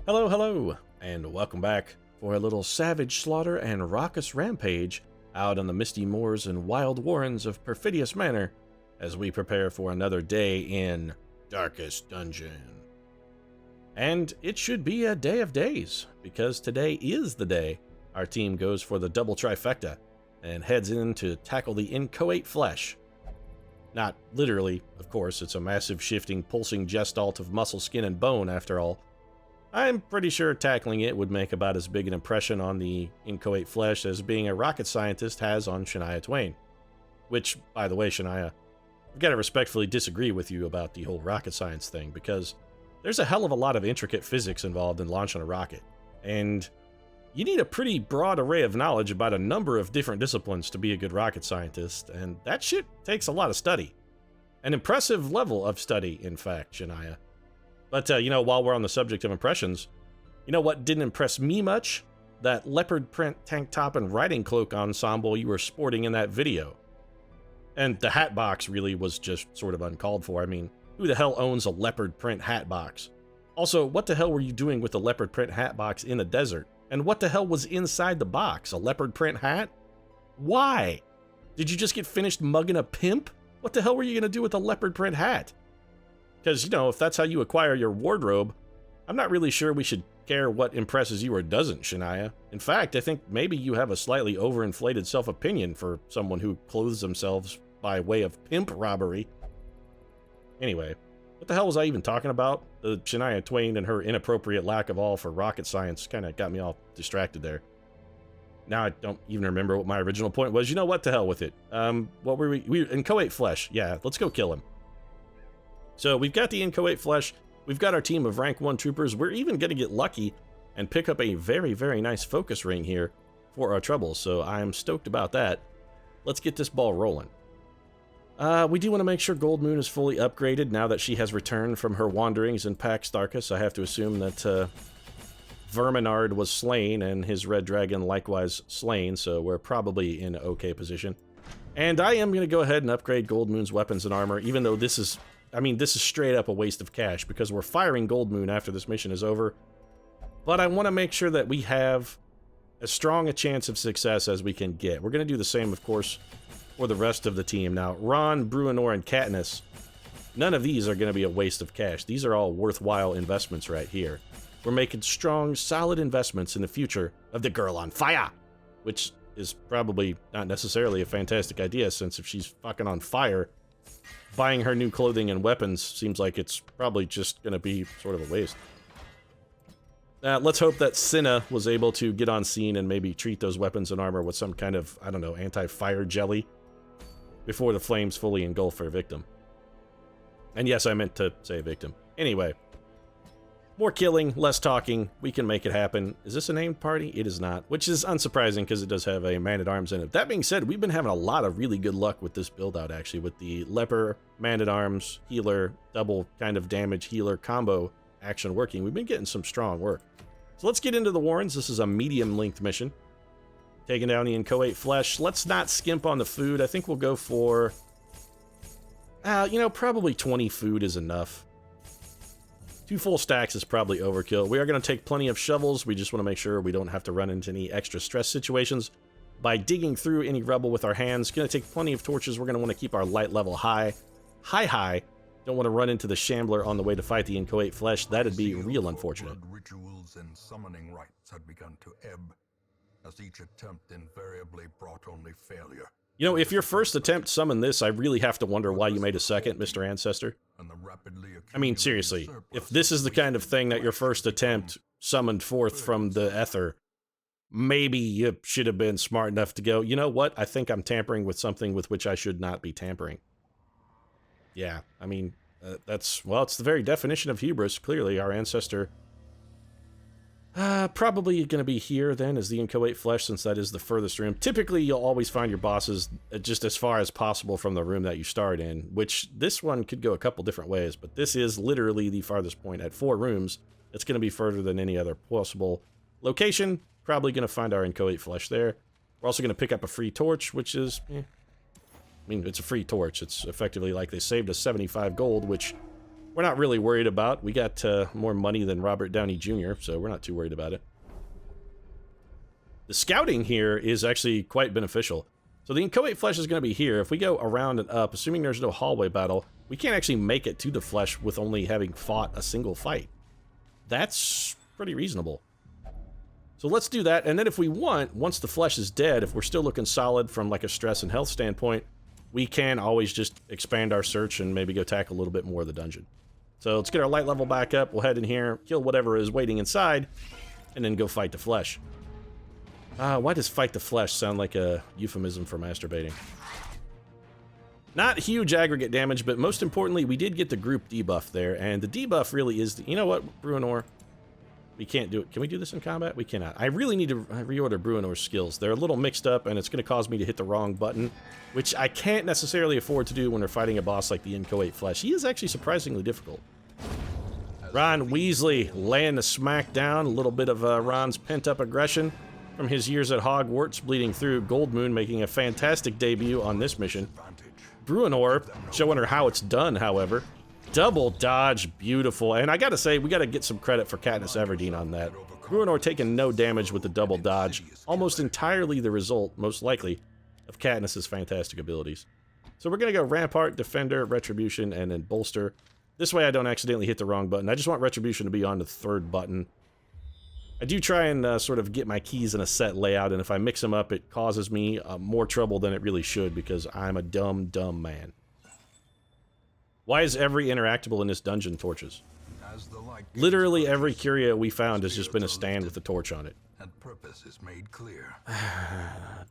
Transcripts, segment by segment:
Hello, hello, and welcome back for a little savage slaughter and raucous rampage out on the misty moors and wild warrens of Perfidious Manor as we prepare for another day in Darkest Dungeon. And it should be a day of days, because today is the day our team goes for the double trifecta and heads in to tackle the inchoate flesh. Not literally, of course, it's a massive shifting, pulsing gestalt of muscle, skin, and bone after all. I'm pretty sure tackling it would make about as big an impression on the inchoate flesh as being a rocket scientist has on Shania Twain. Which, by the way, Shania, I've got to respectfully disagree with you about the whole rocket science thing, because there's a hell of a lot of intricate physics involved in launching a rocket. And you need a pretty broad array of knowledge about a number of different disciplines to be a good rocket scientist, and that shit takes a lot of study. An impressive level of study, in fact, Shania. But, while we're on the subject of impressions, you know what didn't impress me much? That leopard print tank top and riding cloak ensemble you were sporting in that video. And the hat box really was just sort of uncalled for. I mean, who the hell owns a leopard print hat box? Also, what the hell were you doing with the leopard print hat box in the desert? And what the hell was inside the box? A leopard print hat? Why? Did you just get finished mugging a pimp? What the hell were you going to do with a leopard print hat? Because, if that's how you acquire your wardrobe, I'm not really sure we should care what impresses you or doesn't, Shania. In fact, I think maybe you have a slightly overinflated self-opinion for someone who clothes themselves by way of pimp robbery. Anyway, what the hell was I even talking about? The Shania Twain and her inappropriate lack of all for rocket science kind of got me all distracted there. Now I don't even remember what my original point was. You know what? The hell with it. What were we inchoate flesh. Yeah, let's go kill him. So we've got the inchoate flesh, we've got our team of rank 1 troopers, we're even going to get lucky and pick up a very, very nice focus ring here for our troubles, so I'm stoked about that. Let's get this ball rolling. We do want to make sure Gold Moon is fully upgraded now that she has returned from her wanderings in Pax Starkus. I have to assume that Verminard was slain and his red dragon likewise slain, so we're probably in an okay position. And I am going to go ahead and upgrade Gold Moon's weapons and armor, even though this is straight up a waste of cash, because we're firing Gold Moon after this mission is over. But I want to make sure that we have as strong a chance of success as we can get. We're going to do the same, of course, for the rest of the team. Now, Ron, Bruinor, and Katniss, none of these are going to be a waste of cash. These are all worthwhile investments right here. We're making strong, solid investments in the future of the girl on fire, which is probably not necessarily a fantastic idea, since if she's fucking on fire, buying her new clothing and weapons seems like it's probably just going to be sort of a waste. Let's hope that Cinna was able to get on scene and maybe treat those weapons and armor with some kind of, I don't know, anti-fire jelly before the flames fully engulf her victim. And yes, I meant to say victim. Anyway, more killing, less talking. We can make it happen. Is this a named party? It is not, which is unsurprising because it does have a man-at-arms in it. That being said, we've been having a lot of really good luck with this build-out, actually, with the leper, man-at-arms, healer, double kind of damage healer combo action working. We've been getting some strong work. So let's get into the Warrens. This is a medium-length mission. Taking down the inchoate flesh. Let's not skimp on the food. I think we'll go for, probably 20 food is enough. 2 full stacks is probably overkill. We are going to take plenty of shovels. We just want to make sure we don't have to run into any extra stress situations by digging through any rubble with our hands. Going to take plenty of torches. We're going to want to keep our light level high. High. Don't want to run into the shambler on the way to fight the inchoate flesh. That'd be real unfortunate. Rituals and summoning rites had begun to ebb, as each attempt invariably brought only failure. If your first attempt summoned this, I really have to wonder why you made a second, Mr. Ancestor. I mean, seriously, if this is the kind of thing that your first attempt summoned forth from the ether, maybe you should have been smart enough to go, you know what, I think I'm tampering with something with which I should not be tampering. Yeah, I mean, it's the very definition of hubris. Clearly, our ancestor probably going to be here, then, as the inchoate flesh, since that is the furthest room. Typically, you'll always find your bosses just as far as possible from the room that you start in, which this one could go a couple different ways, but this is literally the farthest point at 4 rooms. It's going to be further than any other possible location. Probably going to find our inchoate flesh there. We're also going to pick up a free torch, which is, I mean, it's a free torch. It's effectively like they saved us 75 gold, which we're not really worried about. We got more money than Robert Downey Jr., so we're not too worried about it. The scouting here is actually quite beneficial. So the inchoate flesh is going to be here. If we go around and up, assuming there's no hallway battle, we can't actually make it to the flesh with only having fought a single fight. That's pretty reasonable. So let's do that, and then if we want, once the flesh is dead, if we're still looking solid from like a stress and health standpoint, we can always just expand our search and maybe go tackle a little bit more of the dungeon. So let's get our light level back up, we'll head in here, kill whatever is waiting inside, and then go fight the flesh. Why does fight the flesh sound like a euphemism for masturbating? Not huge aggregate damage, but most importantly, we did get the group debuff there, and the debuff really is the, you know what, Bruenor? We can't do it. Can we do this in combat? We cannot. I really need to reorder Bruenor's skills. They're a little mixed up, and it's going to cause me to hit the wrong button, which I can't necessarily afford to do when we're fighting a boss like the inchoate flesh. He is actually surprisingly difficult. Ron Weasley laying the smack down. A little bit of Ron's pent-up aggression from his years at Hogwarts bleeding through. Goldmoon making a fantastic debut on this mission. Bruenor showing her how it's done, however. Double dodge, beautiful. And I gotta say, we gotta get some credit for Katniss Everdeen on that. Bruenor taking no damage with the double dodge, almost entirely the result, most likely, of Katniss's fantastic abilities. So we're gonna go Rampart, Defender, Retribution, and then Bolster. This way I don't accidentally hit the wrong button. I just want Retribution to be on the third button. I do try and sort of get my keys in a set layout, and if I mix them up, it causes me more trouble than it really should, because I'm a dumb, dumb man. Why is every interactable in this dungeon torches? Literally every curia we found has just been a stand with a torch on it. And purpose is made clear.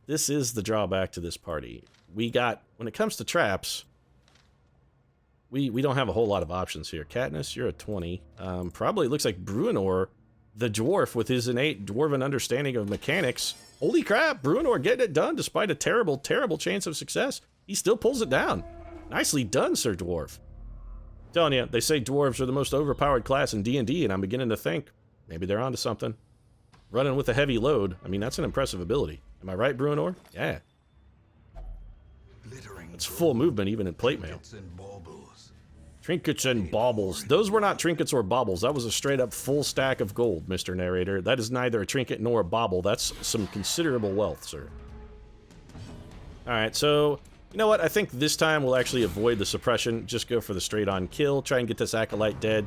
This is the drawback to this party. We got, when it comes to traps, we don't have a whole lot of options here. Katniss, you're a 20. Probably looks like Bruenor, the dwarf, with his innate dwarven understanding of mechanics. Holy crap, Bruenor getting it done despite a terrible, terrible chance of success. He still pulls it down. Nicely done, Sir Dwarf. Telling you, they say dwarves are the most overpowered class in D&D, and I'm beginning to think maybe they're onto something. Running with a heavy load, I mean, that's an impressive ability. Am I right, Bruenor? Yeah. It's full movement even in plate mail. Trinkets and baubles. Those were not trinkets or baubles. That was a straight up full stack of gold, Mr. Narrator. That is neither a trinket nor a bauble. That's some considerable wealth, sir. Alright, so you know what? I think this time we'll actually avoid the suppression. Just go for the straight-on kill. Try and get this Acolyte dead.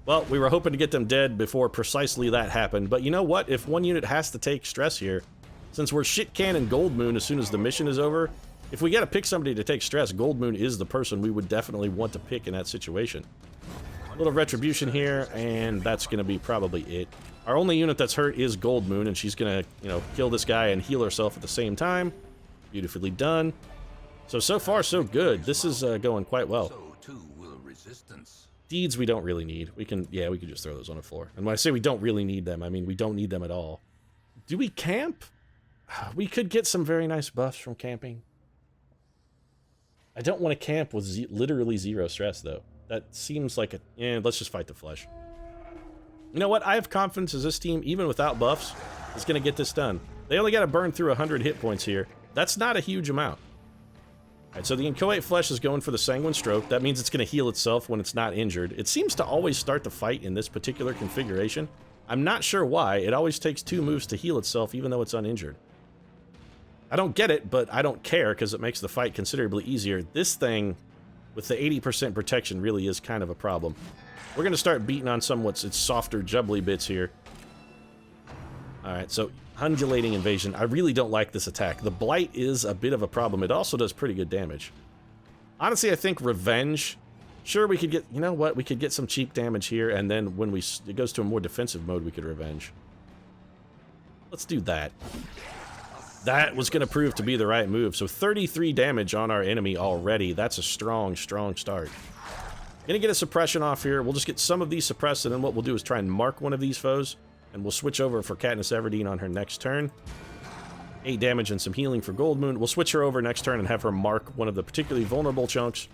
Well, we were hoping to get them dead before precisely that happened. But you know what? If one unit has to take stress here, since we're shit-cannon Goldmoon as soon as the mission is over, if we gotta pick somebody to take stress, Goldmoon is the person we would definitely want to pick in that situation. A little Retribution here, and that's gonna be probably it. Our only unit that's hurt is Goldmoon, and she's gonna, you know, kill this guy and heal herself at the same time. Beautifully done. So far, so good. This is going quite well. So too will resistance. Deeds we don't really need. We can just throw those on the floor. And when I say we don't really need them, I mean we don't need them at all. Do we camp? We could get some very nice buffs from camping. I don't want to camp with literally zero stress, though. That seems like a... let's just fight the flesh. You know what? I have confidence as this team, even without buffs, is going to get this done. They only got to burn through 100 hit points here. That's not a huge amount. Alright, so the inchoate flesh is going for the sanguine stroke. That means it's going to heal itself when it's not injured. It seems to always start the fight in this particular configuration. I'm not sure why. It always takes 2 moves to heal itself, even though it's uninjured. I don't get it, but I don't care, because it makes the fight considerably easier. This thing, with the 80% protection, really is kind of a problem. We're going to start beating on some its softer, jubbly bits here. Alright, so undulating invasion. I really don't like this attack. The blight is a bit of a problem. It also does pretty good damage. Honestly, I think revenge. Sure, we could get, you know what? We could get some cheap damage here, and then when it goes to a more defensive mode, we could revenge. Let's do that. That was going to prove to be the right move. So 33 damage on our enemy already. That's a strong, strong start. Gonna get a suppression off here. We'll just get some of these suppressed, and then what we'll do is try and mark one of these foes, and we'll switch over for Katniss Everdeen on her next turn. 8 damage and some healing for Goldmoon. We'll switch her over next turn and have her mark one of the particularly vulnerable chunks.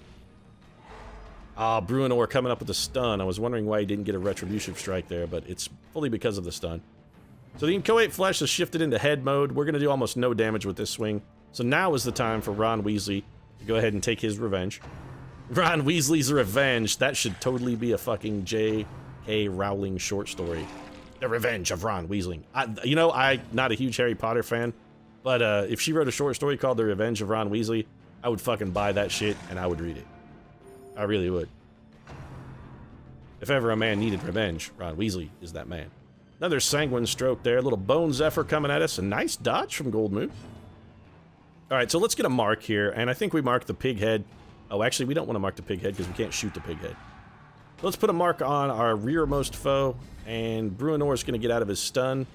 Ah, Bruenor coming up with a stun. I was wondering why he didn't get a Retribution strike there, but it's fully because of the stun. So the inchoate flesh has shifted into head mode. We're going to do almost no damage with this swing. So now is the time for Ron Weasley to go ahead and take his revenge. Ron Weasley's Revenge. That should totally be a fucking J.K. Rowling short story. The Revenge of Ron Weasley. I'm not a huge Harry Potter fan, but if she wrote a short story called The Revenge of Ron Weasley, I would fucking buy that shit and I would read it. I really would. If ever a man needed revenge, Ron Weasley is that man. Another sanguine stroke there. A little bone zephyr coming at us. A nice dodge from Gold Moon. All right, so let's get a mark here, and I think we mark the pig head. Oh, actually, we don't want to mark the pig head because we can't shoot the pig head. Let's put a mark on our rearmost foe, and Bruenor is going to get out of his stun.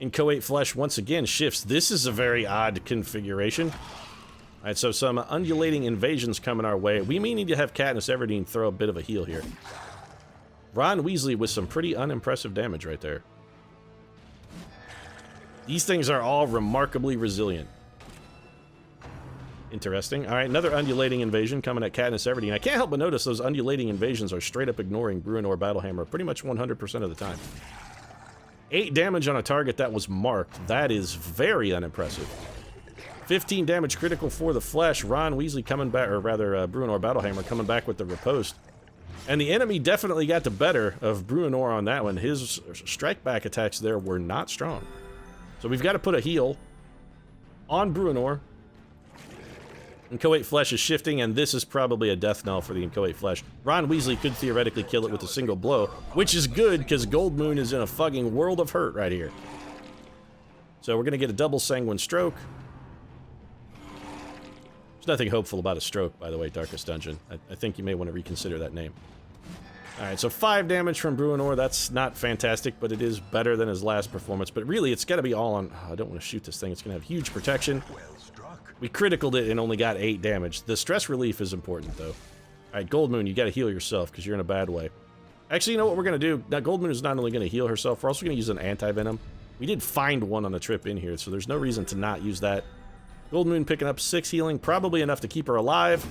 Inchoate Flesh once again shifts. This is a very odd configuration. All right, so some undulating invasions coming our way. We may need to have Katniss Everdeen throw a bit of a heal here. Ron Weasley with some pretty unimpressive damage right there. These things are all remarkably resilient. Interesting. All right, another undulating invasion coming at Katniss Everdeen. I can't help but notice those undulating invasions are straight up ignoring Bruenor Battlehammer pretty much 100% of the time. 8 damage on a target that was marked. That is very unimpressive. 15 damage critical for the Flesh. Ron Weasley coming back, or rather Bruenor Battlehammer coming back with the riposte. And the enemy definitely got the better of Bruenor on that one. His strike back attacks there were not strong. So we've got to put a heal on Bruenor. Inchoate Flesh is shifting, and this is probably a death knell for the Inchoate Flesh. Ron Weasley could theoretically kill it with a single blow, which is good because Gold Moon is in a fucking world of hurt right here. So we're going to get a double sanguine stroke. There's nothing hopeful about a stroke, by the way, Darkest Dungeon. I think you may want to reconsider that name. Alright, so 5 damage from Bruenor. That's not fantastic, but it is better than his last performance. But really, it's got to be all on... Oh, I don't want to shoot this thing. It's going to have huge protection. We criticaled it and only got 8 damage. The stress relief is important, though. Alright, Gold Moon, you got to heal yourself because you're in a bad way. Actually, you know what we're going to do? Now, Gold Moon is not only going to heal herself, we're also going to use an anti-venom. We did find one on the trip in here, so there's no reason to not use that. Gold Moon picking up 6 healing, probably enough to keep her alive.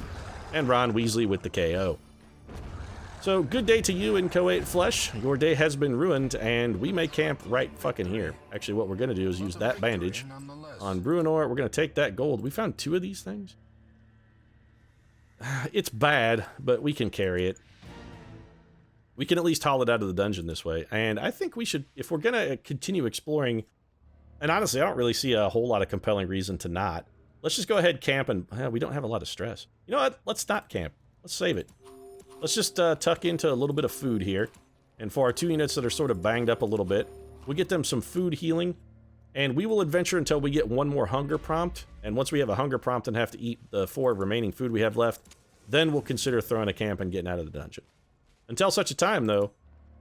And Ron Weasley with the KO. So, good day to you, Inchoate Flesh. Your day has been ruined, and we may camp right fucking here. Actually, what we're going to do is use that bandage on Bruenor. We're going to take that gold. We found 2 of these things. It's bad, but we can carry it. We can at least haul it out of the dungeon this way. And I think we should, if we're going to continue exploring, and honestly, I don't really see a whole lot of compelling reason to not. Let's just go ahead, camp, and we don't have a lot of stress. You know what? Let's not camp. Let's save it. Let's just tuck into a little bit of food here. And for our 2 units that are sort of banged up a little bit, we'll get them some food healing. And we will adventure until we get 1 more hunger prompt. And once we have a hunger prompt and have to eat the 4 remaining food we have left, then we'll consider throwing a camp and getting out of the dungeon. Until such a time, though,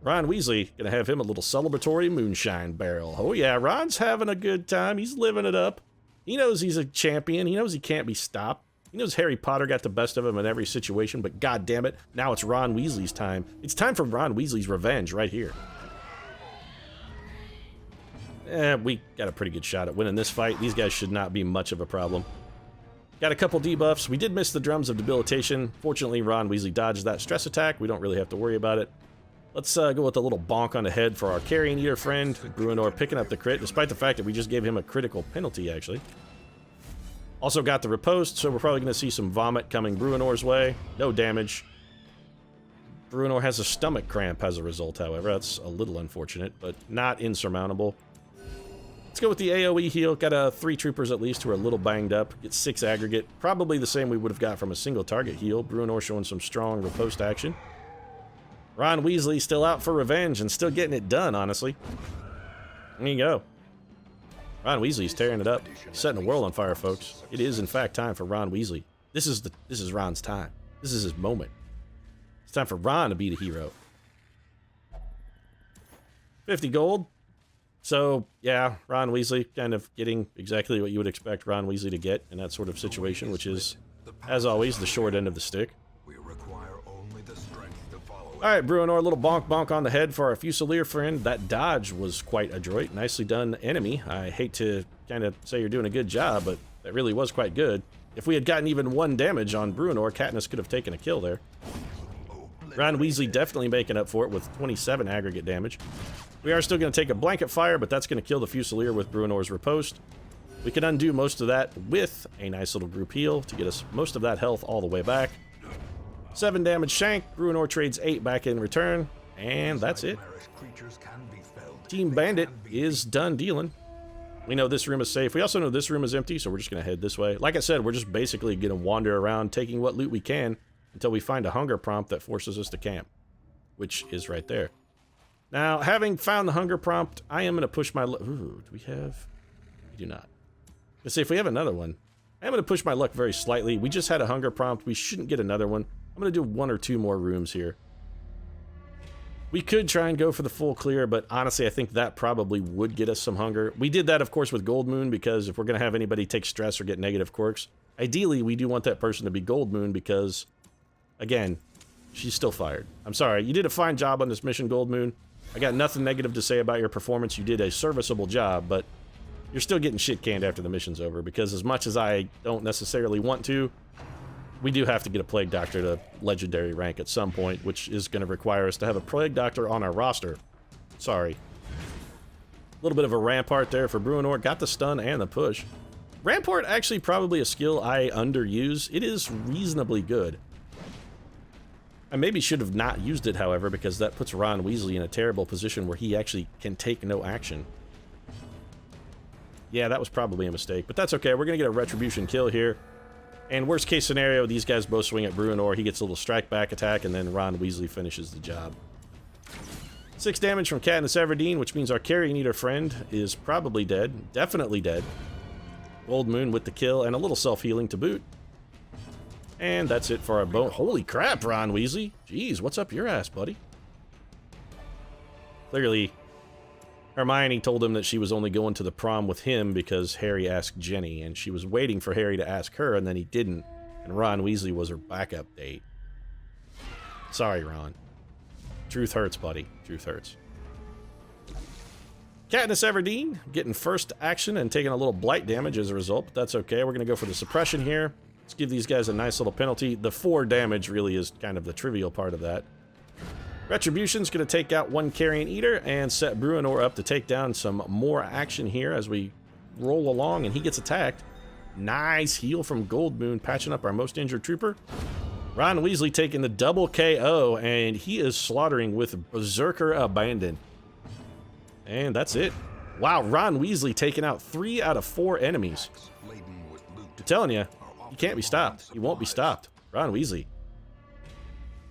Ron Weasley, gonna have him a little celebratory moonshine barrel. Oh yeah, Ron's having a good time. He's living it up. He knows he's a champion. He knows he can't be stopped. He knows Harry Potter got the best of him in every situation, but god damn it, now it's Ron Weasley's time. It's time for Ron Weasley's revenge right here. We got a pretty good shot at winning this fight. These guys should not be much of a problem. Got a couple debuffs. We did miss the Drums of Debilitation. Fortunately, Ron Weasley dodged that stress attack. We don't really have to worry about it. Let's go with a little bonk on the head for our Carrion Eater friend. Bruenor picking up the crit, despite the fact that we just gave him a critical penalty, actually. Also got the riposte, so we're probably going to see some vomit coming Bruenor's way. No damage. Bruenor has a stomach cramp as a result, however. That's a little unfortunate, but not insurmountable. Let's go with the AoE heal. Got 3 troopers at least who are a little banged up. Get 6 aggregate. Probably the same we would have got from a single target heal. Bruenor showing some strong riposte action. Ron Weasley still out for revenge and still getting it done, honestly. There you go. Ron Weasley's tearing it up. Setting the world on fire, folks. It is, in fact, time for Ron Weasley. This is Ron's time. This is his moment. It's time for Ron to be the hero. 50 gold. So, yeah, Ron Weasley kind of getting exactly what you would expect Ron Weasley to get in that sort of situation, which is, as always, the short end of the stick. Alright, Bruenor, a little bonk bonk on the head for our Fusilier friend. That dodge was quite adroit. Nicely done, enemy. I hate to kind of say you're doing a good job, but that really was quite good. If we had gotten even 1 damage on Bruenor, Katniss could have taken a kill there. Ron Weasley definitely making up for it with 27 aggregate damage. We are still going to take a blanket fire, but that's going to kill the Fusilier with Bruenor's riposte. We can undo most of that with a nice little group heal to get us most of that health all the way back. 7 damage shank. Bruenor trades 8 back in return. And that's it. Team Bandit is done dealing. We know this room is safe. We also know this room is empty, so we're just going to head this way. Like I said, we're just basically going to wander around, taking what loot we can until we find a hunger prompt that forces us to camp, which is right there. Now, having found the hunger prompt, I am going to push my luck. Ooh, do we have? We do not. Let's see if we have another one. I'm going to push my luck very slightly. We just had a hunger prompt. We shouldn't get another one. I'm going to do 1 or 2 more rooms here. We could try and go for the full clear, but honestly, I think that probably would get us some hunger. We did that, of course, with Gold Moon, because if we're going to have anybody take stress or get negative quirks, ideally, we do want that person to be Gold Moon because, again, she's still fired. I'm sorry. You did a fine job on this mission, Gold Moon. I got nothing negative to say about your performance. You did a serviceable job, but you're still getting shit canned after the mission's over, because as much as I don't necessarily want to, we do have to get a Plague Doctor to Legendary rank at some point, which is going to require us to have a Plague Doctor on our roster. Sorry. A little bit of a Rampart there for Bruenor. Got the stun and the push. Rampart actually probably a skill I underuse. It is reasonably good. I maybe should have not used it, however, because that puts Ron Weasley in a terrible position where he actually can take no action. Yeah, that was probably a mistake, but that's okay. We're going to get a Retribution kill here. And worst case scenario, these guys both swing at Bruenor. He gets a little strike back attack, and then Ron Weasley finishes the job. 6 damage from Katniss Everdeen, which means our Carrion Eater friend is probably dead. Definitely dead. Gold Moon with the kill, and a little self-healing to boot. And that's it for our bone. Holy crap, Ron Weasley. Jeez, what's up your ass, buddy? Clearly, Hermione told him that she was only going to the prom with him because Harry asked Jenny, and she was waiting for Harry to ask her, and then he didn't, and Ron Weasley was her backup date. Sorry, Ron. Truth hurts, buddy. Truth hurts. Katniss Everdeen getting first action and taking a little blight damage as a result, but that's okay. We're going to go for the suppression here. Let's give these guys a nice little penalty. The 4 damage really is kind of the trivial part of that. Retribution's going to take out 1 Carrion Eater and set Bruenor up to take down some more action here as we roll along, and he gets attacked. Nice heal from Gold Moon, patching up our most injured trooper. Ron Weasley taking the double KO, and he is slaughtering with Berserker Abandon. And that's it. Wow, Ron Weasley taking out 3 out of 4 enemies. I'm telling you, he can't be stopped. He won't be stopped. Ron Weasley.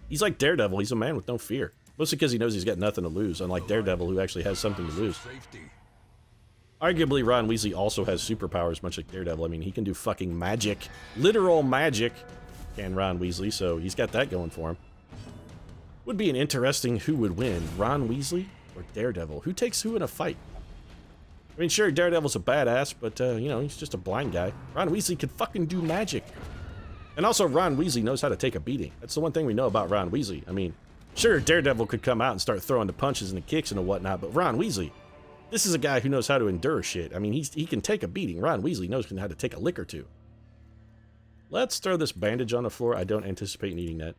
He's like Daredevil. He's a man with no fear. Mostly because he knows he's got nothing to lose, unlike Daredevil, who actually has something to lose. Arguably, Ron Weasley also has superpowers, much like Daredevil. I mean, he can do fucking magic. Literal magic. Can Ron Weasley, so he's got that going for him. Would be an interesting who would win, Ron Weasley or Daredevil? Who takes who in a fight? I mean, sure, Daredevil's a badass, but, you know, he's just a blind guy. Ron Weasley could fucking do magic. And also, Ron Weasley knows how to take a beating. That's the one thing we know about Ron Weasley. I mean, sure, Daredevil could come out and start throwing the punches and the kicks and the whatnot, but Ron Weasley, this is a guy who knows how to endure shit. I mean, he can take a beating. Ron Weasley knows how to take a lick or two. Let's throw this bandage on the floor. I don't anticipate needing that.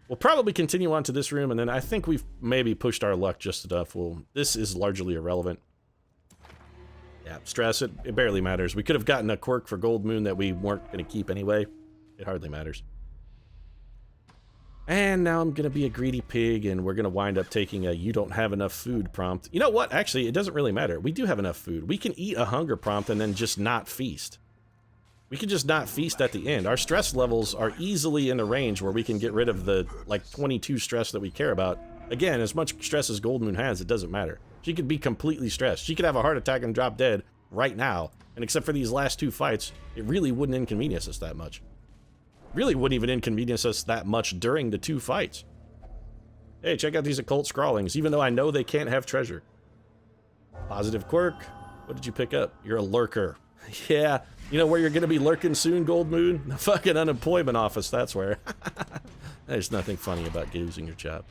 We'll probably continue on to this room, and then I think we've maybe pushed our luck just enough. This is largely irrelevant. Yeah, stress, it barely matters. We could have gotten a quirk for Gold Moon that we weren't going to keep anyway. It hardly matters. And now I'm going to be a greedy pig, and we're going to wind up taking a you don't have enough food prompt. You know what? Actually, it doesn't really matter. We do have enough food. We can eat a hunger prompt and then just not feast. We can just not feast at the end. Our stress levels are easily in the range where we can get rid of the, like, 22 stress that we care about. Again, as much stress as Gold Moon has, it doesn't matter. She could be completely stressed. She could have a heart attack and drop dead right now. And except for these last 2 fights, it really wouldn't inconvenience us that much. Really wouldn't even inconvenience us that much during the 2 fights. Hey, check out these occult scrawlings, even though I know they can't have treasure. Positive quirk. What did you pick up? You're a lurker. Yeah, you know where you're going to be lurking soon, Gold Moon? The fucking unemployment office, that's where. There's nothing funny about losing your job.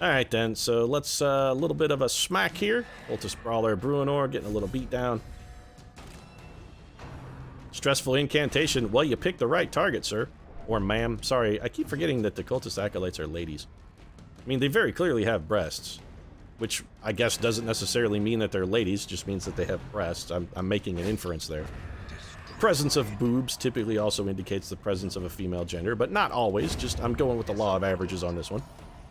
Alright then, so let's, a little bit of a smack here. Cultist Brawler Bruenor getting a little beat down. Stressful incantation. Well, you picked the right target, sir. Or ma'am. Sorry, I keep forgetting that the cultist acolytes are ladies. I mean, they very clearly have breasts. Which I guess doesn't necessarily mean that they're ladies, just means that they have breasts. I'm making an inference there. presence of boobs typically also indicates the presence of a female gender, but not always. Just, I'm going with the law of averages on this one.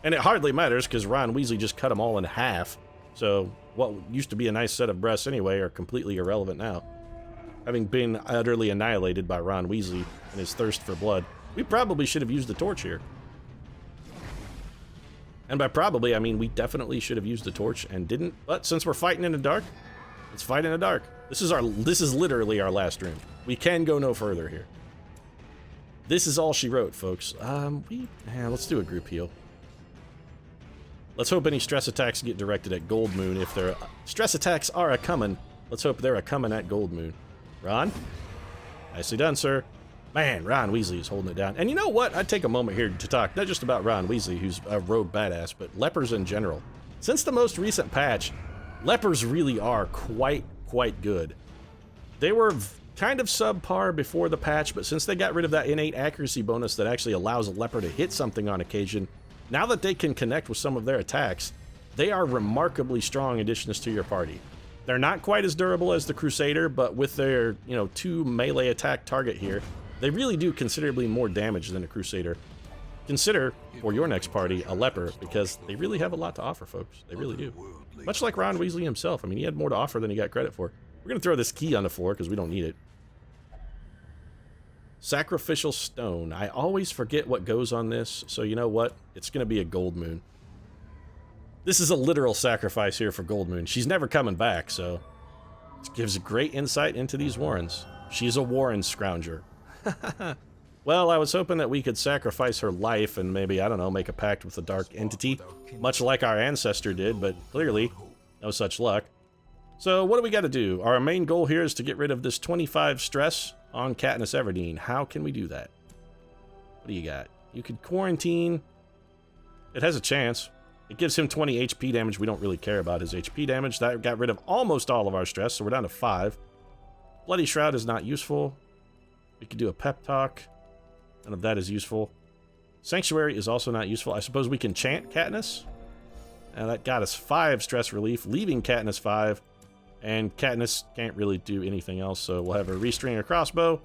And it hardly matters, because Ron Weasley just cut them all in half. So, what used to be a nice set of breasts anyway are completely irrelevant now. Having been utterly annihilated by Ron Weasley and his thirst for blood, we probably should have used the torch here. And by probably, I mean we definitely should have used the torch and didn't. But since we're fighting in the dark, let's fight in the dark. This is literally our last room. We can go no further here. This is all she wrote, folks. Let's do a group heal. Let's hope any stress attacks get directed at Gold Moon. If their stress attacks are a-coming, let's hope they're a-coming at Gold Moon. Ron? Nicely done, sir. Man, Ron Weasley is holding it down. And you know what? I'd take a moment here to talk not just about Ron Weasley, who's a rogue badass, but lepers in general. Since the most recent patch, lepers really are quite good. They were kind of subpar before the patch, but since they got rid of that innate accuracy bonus that actually allows a leper to hit something on occasion, now that they can connect with some of their attacks, they are remarkably strong additions to your party. They're not quite as durable as the Crusader, but with their, 2 melee attack target here, they really do considerably more damage than a Crusader. Consider, for your next party, a leper, because they really have a lot to offer, folks. They really do. Much like Ron Weasley himself. I mean, he had more to offer than he got credit for. We're going to throw this key on the floor, because we don't need it. Sacrificial Stone. I always forget what goes on this, so you know what? It's going to be a Gold Moon. This is a literal sacrifice here for Gold Moon. She's never coming back, so it gives a great insight into these Warrens. She's a Warren scrounger. Well, I was hoping that we could sacrifice her life and maybe, I don't know, make a pact with a dark entity, much like our ancestor did, but clearly, no such luck. So what do we got to do? Our main goal here is to get rid of this 25 stress on Katniss Everdeen. How can we do that? What do you got? You could quarantine. It has a chance. It gives him 20 HP damage. We don't really care about his HP damage. That got rid of almost all of our stress, so we're down to 5. Bloody Shroud is not useful. We could do a pep talk. None of that is useful. Sanctuary is also not useful. I suppose we can chant Katniss. That got us 5 stress relief, leaving Katniss 5. And Katniss can't really do anything else, so we'll have a restring a crossbow.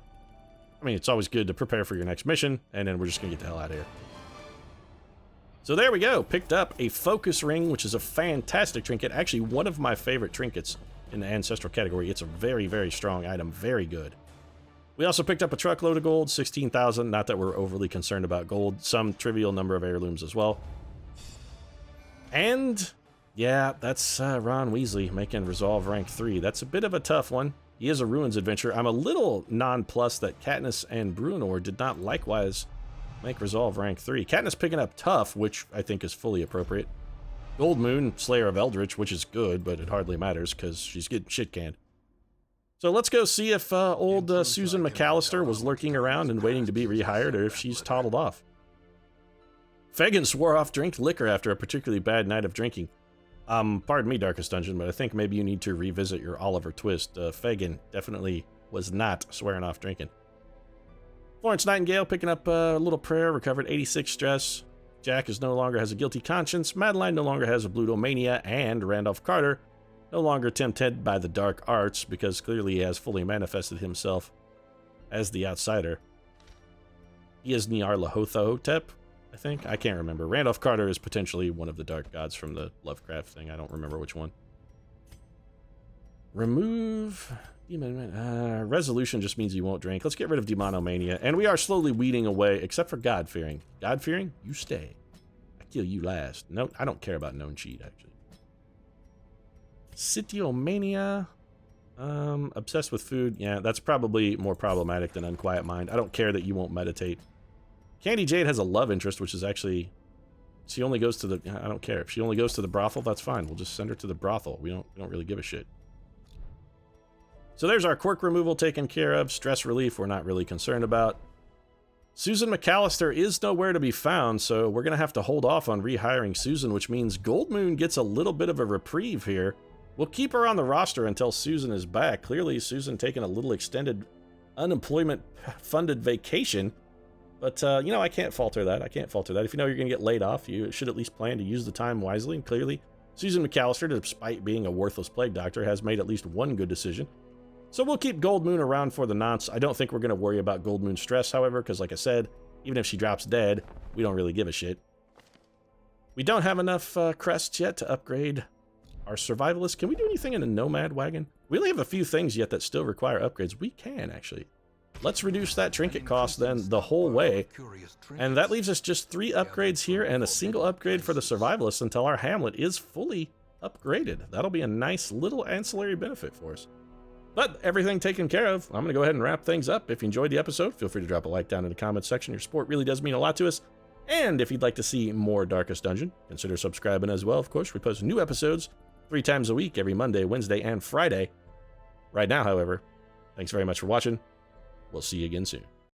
I mean, it's always good to prepare for your next mission, and then we're just going to get the hell out of here. So there we go. Picked up a focus ring, which is a fantastic trinket. Actually, one of my favorite trinkets in the ancestral category. It's a very, very strong item. Very good. We also picked up a truckload of gold, 16,000. Not that we're overly concerned about gold. Some trivial number of heirlooms as well. And yeah, that's Ron Weasley making Resolve rank 3. That's a bit of a tough one. He is a Ruins adventure. I'm a little nonplussed that Katniss and Bruenor did not likewise make Resolve rank 3. Katniss picking up Tough, which I think is fully appropriate. Gold Moon, Slayer of Eldritch, which is good, but it hardly matters because she's getting shit canned. So let's go see if old Susan McAllister was lurking around and waiting to be rehired, or if she's toddled off. Fagin swore off drink liquor after a particularly bad night of drinking. Pardon me, Darkest Dungeon, but I think maybe you need to revisit your Oliver Twist. Fagin definitely was not swearing off drinking. Florence Nightingale picking up a little prayer, recovered 86 stress. Jack no longer has a guilty conscience. Madeline no longer has a blutomania, and Randolph Carter no longer tempted by the dark arts because clearly he has fully manifested himself as the outsider. He is Nyarlathotep, I think. I can't remember. Randolph Carter is potentially one of the dark gods from the Lovecraft thing. I don't remember which one. Remove demon. Resolution just means you won't drink. Let's get rid of demonomania. And we are slowly weeding away, except for God-fearing. God-fearing, you stay. I kill you last. No, I don't care about known cheat, actually. Sitiomania. Obsessed with food. Yeah, that's probably more problematic than Unquiet Mind. I don't care that you won't meditate. Candy Jade has a love interest, which is actually... She only goes to the... I don't care. If she only goes to the brothel, that's fine. We'll just send her to the brothel. We don't really give a shit. So there's our quirk removal taken care of. Stress relief we're not really concerned about. Susan McAllister is nowhere to be found, so we're going to have to hold off on rehiring Susan, which means Gold Moon gets a little bit of a reprieve here. We'll keep her on the roster until Susan is back. Clearly, Susan taking a little extended unemployment-funded vacation. But, I can't falter that. I can't falter that. If you know you're going to get laid off, you should at least plan to use the time wisely. And clearly, Susan McAllister, despite being a worthless plague doctor, has made at least one good decision. So we'll keep Gold Moon around for the nonce. I don't think we're going to worry about Gold Moon stress, however, because like I said, even if she drops dead, we don't really give a shit. We don't have enough crests yet to upgrade our survivalist. Can we do anything in a nomad wagon? We only have a few things yet that still require upgrades. We can, actually. Let's reduce that trinket cost then the whole way. And that leaves us just 3 upgrades here and a single upgrade for the survivalist until our hamlet is fully upgraded. That'll be a nice little ancillary benefit for us. But everything taken care of, I'm going to go ahead and wrap things up. If you enjoyed the episode, feel free to drop a like down in the comments section. Your support really does mean a lot to us. And if you'd like to see more Darkest Dungeon, consider subscribing as well. Of course, we post new episodes 3 times a week, every Monday, Wednesday, and Friday. Right now, however, thanks very much for watching. We'll see you again soon.